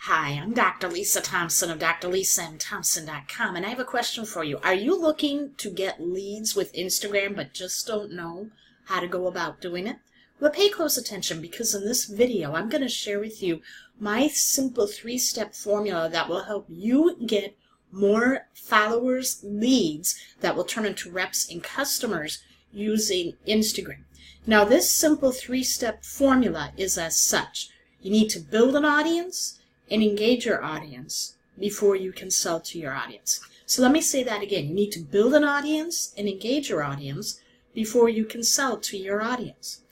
Hi, I'm Dr. Lisa Thompson of drlisaandthompson.com, and I have a question for you. Are you looking to get leads with Instagram but just don't know how to go about doing it? Well, pay close attention because in this video I'm going to share with you my simple 3-step formula that will help you get more followers, leads that will turn into reps and customers using Instagram. Now, this simple 3-step formula is as such. You need to build an audience and engage your audience before you can sell to your audience. So let me say that again. You need to build an audience and engage your audience before you can sell to your audience.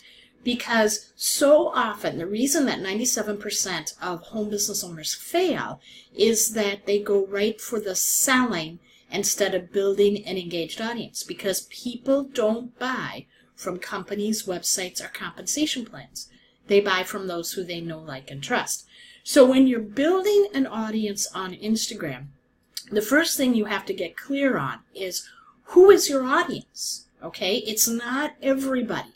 Because so often, the reason that 97% of home business owners fail is that they go right for the selling instead of building an engaged audience. Because people don't buy from companies, websites, or compensation plans. They buy from those who they know, like, and trust. So when you're building an audience on Instagram, the first thing you have to get clear on is who is your audience, okay? It's not everybody.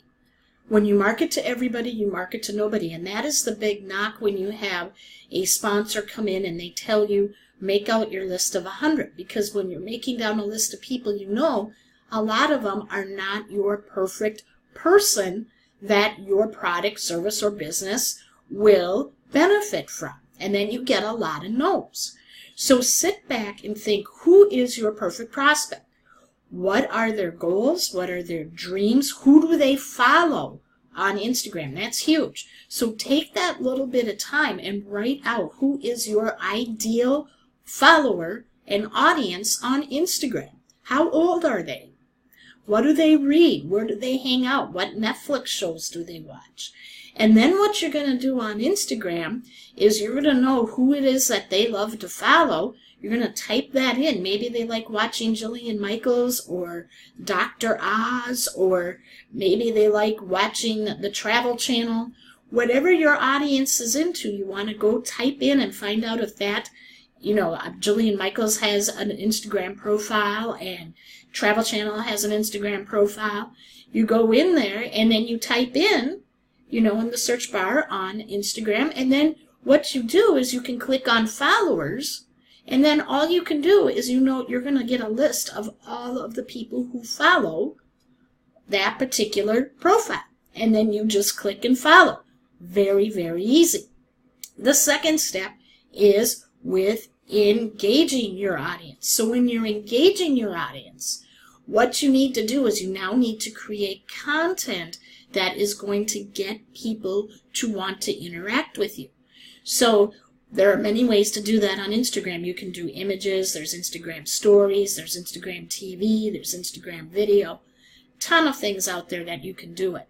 When you market to everybody, you market to nobody. And that is the big knock when you have a sponsor come in and they tell you, make out your list of 100. Because when you're making down a list of people you know, a lot of them are not your perfect person that your product, service, or business will benefit from. And then you get a lot of no's. So sit back and think, who is your perfect prospect? What are their goals? What are their dreams? Who do they follow on Instagram? That's huge. So take that little bit of time and write out who is your ideal follower and audience on Instagram. How old are they? What do they read? Where do they hang out? What Netflix shows do they watch? And then what you're going to do on Instagram is you're going to know who it is that they love to follow. You're going to type that in. Maybe they like watching Jillian Michaels or Dr. Oz, or maybe they like watching the Travel Channel. Whatever your audience is into, you want to go type in and find out if that, Jillian Michaels has an Instagram profile and Travel Channel has an Instagram profile. You go in there and then you type in, in the search bar on Instagram, and then what you do is you can click on followers, and then all you can do is you're going to get a list of all of the people who follow that particular profile, and then you just click and follow. Very, very easy. The second step is with engaging your audience. So when you're engaging your audience, what you need to do is you now need to create content that is going to get people to want to interact with you. So there are many ways to do that on Instagram. You can do images, there's Instagram stories, there's Instagram TV, there's Instagram video. Ton of things out there that you can do it.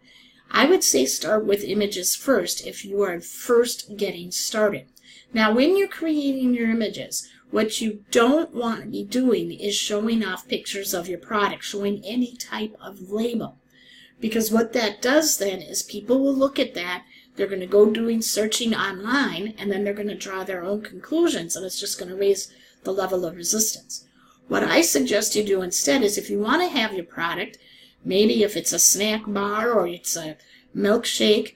I would say start with images first if you are first getting started. Now, when you're creating your images, what you don't want to be doing is showing off pictures of your product, showing any type of label. Because what that does then is people will look at that, they're going to go doing searching online, and then they're going to draw their own conclusions, and it's just going to raise the level of resistance. What I suggest you do instead is if you want to have your product, maybe if it's a snack bar or it's a milkshake,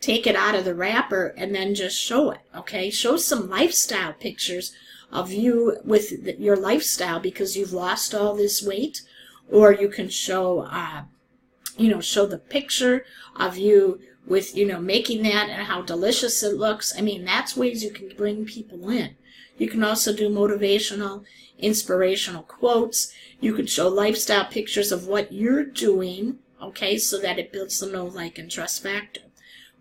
take it out of the wrapper and then just show it, okay? Show some lifestyle pictures of you with your lifestyle because you've lost all this weight. Or you can show, show the picture of you with, making that and how delicious it looks. I mean, that's ways you can bring people in. You can also do motivational, inspirational quotes. You can show lifestyle pictures of what you're doing, okay, so that it builds the know, like, and trust factor.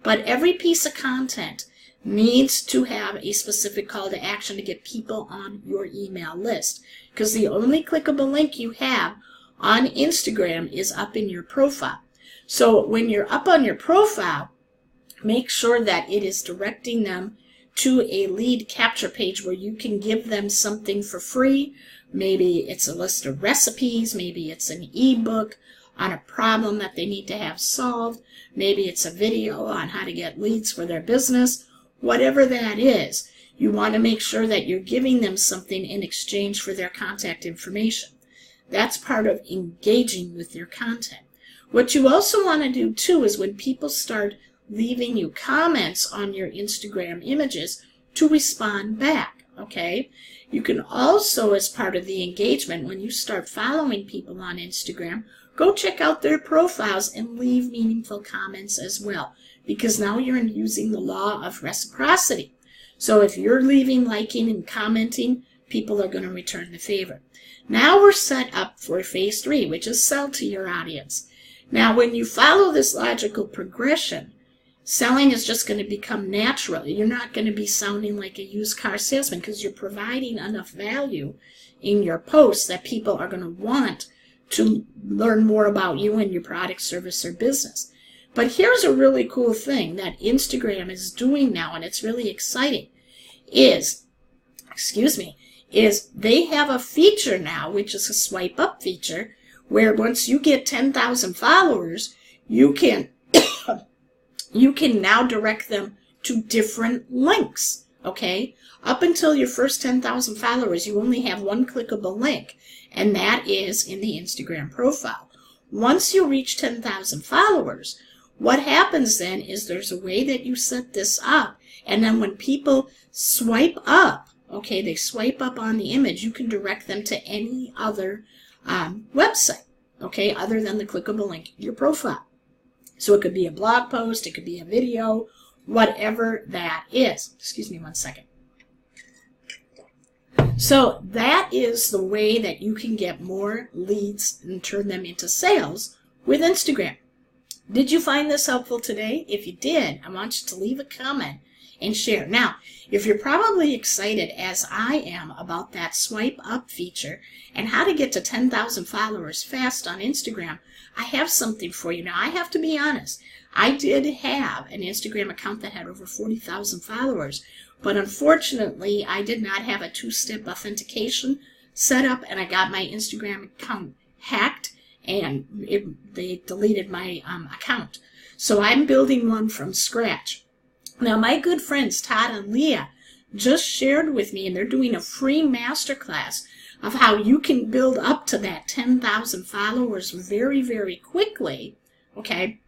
But every piece of content needs to have a specific call to action to get people on your email list. Because the only clickable link you have on Instagram is up in your profile. So when you're up on your profile, make sure that it is directing them to a lead capture page where you can give them something for free. Maybe it's a list of recipes, maybe it's an ebook on a problem that they need to have solved, maybe it's a video on how to get leads for their business. Whatever that is, you want to make sure that you're giving them something in exchange for their contact information. That's part of engaging with your content. What you also want to do, too, is when people start leaving you comments on your Instagram images to respond back, okay? You can also, as part of the engagement, when you start following people on Instagram, go check out their profiles and leave meaningful comments as well, because now you're using the law of reciprocity. So if you're leaving, liking, and commenting, people are going to return the favor. Now we're set up for phase 3, which is sell to your audience. Now, when you follow this logical progression, selling is just going to become natural. You're not going to be sounding like a used car salesman because you're providing enough value in your posts that people are going to want to learn more about you and your product, service, or business. But here's a really cool thing that Instagram is doing now, and it's really exciting, is they have a feature now, which is a swipe up feature, where once you get 10,000 followers, you can now direct them to different links, okay? Up until your first 10,000 followers, you only have one clickable link, and that is in the Instagram profile. Once you reach 10,000 followers, what happens then is there's a way that you set this up, and then when people swipe up, okay, they swipe up on the image, you can direct them to any other website, okay, other than the clickable link in your profile. So it could be a blog post, it could be a video, whatever that is. Excuse me one second. So that is the way that you can get more leads and turn them into sales with Instagram. Did you find this helpful today? If you did, I want you to leave a comment and share. Now, if you're probably excited as I am about that swipe up feature and how to get to 10,000 followers fast on Instagram, I have something for you. Now, I have to be honest. I did have an Instagram account that had over 40,000 followers, but unfortunately, I did not have a two-step authentication set up, and I got my Instagram account hacked, and they deleted my account. So I'm building one from scratch. Now, my good friends Todd and Leah just shared with me, and they're doing a free masterclass of how you can build up to that 10,000 followers very, very quickly, okay?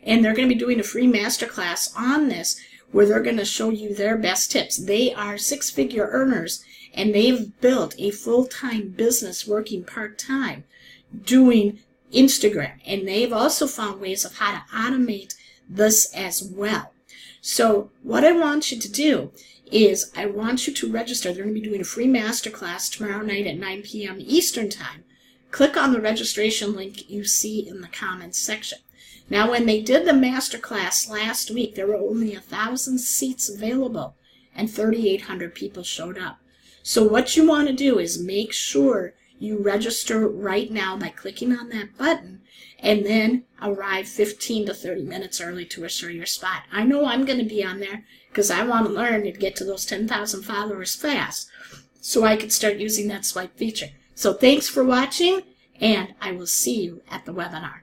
And they're going to be doing a free masterclass on this where they're going to show you their best tips. They are six-figure earners, and they've built a full-time business working part-time doing Instagram. And they've also found ways of how to automate this as well. So what I want you to do is I want you to register. They're going to be doing a free masterclass tomorrow night at 9 p.m. Eastern Time. Click on the registration link you see in the comments section. Now, when they did the masterclass last week, there were only 1,000 seats available, and 3,800 people showed up. So what you want to do is make sure you register right now by clicking on that button, and then arrive 15 to 30 minutes early to assure your spot. I know I'm going to be on there because I want to learn to get to those 10,000 followers fast so I can start using that swipe feature. So thanks for watching, and I will see you at the webinar.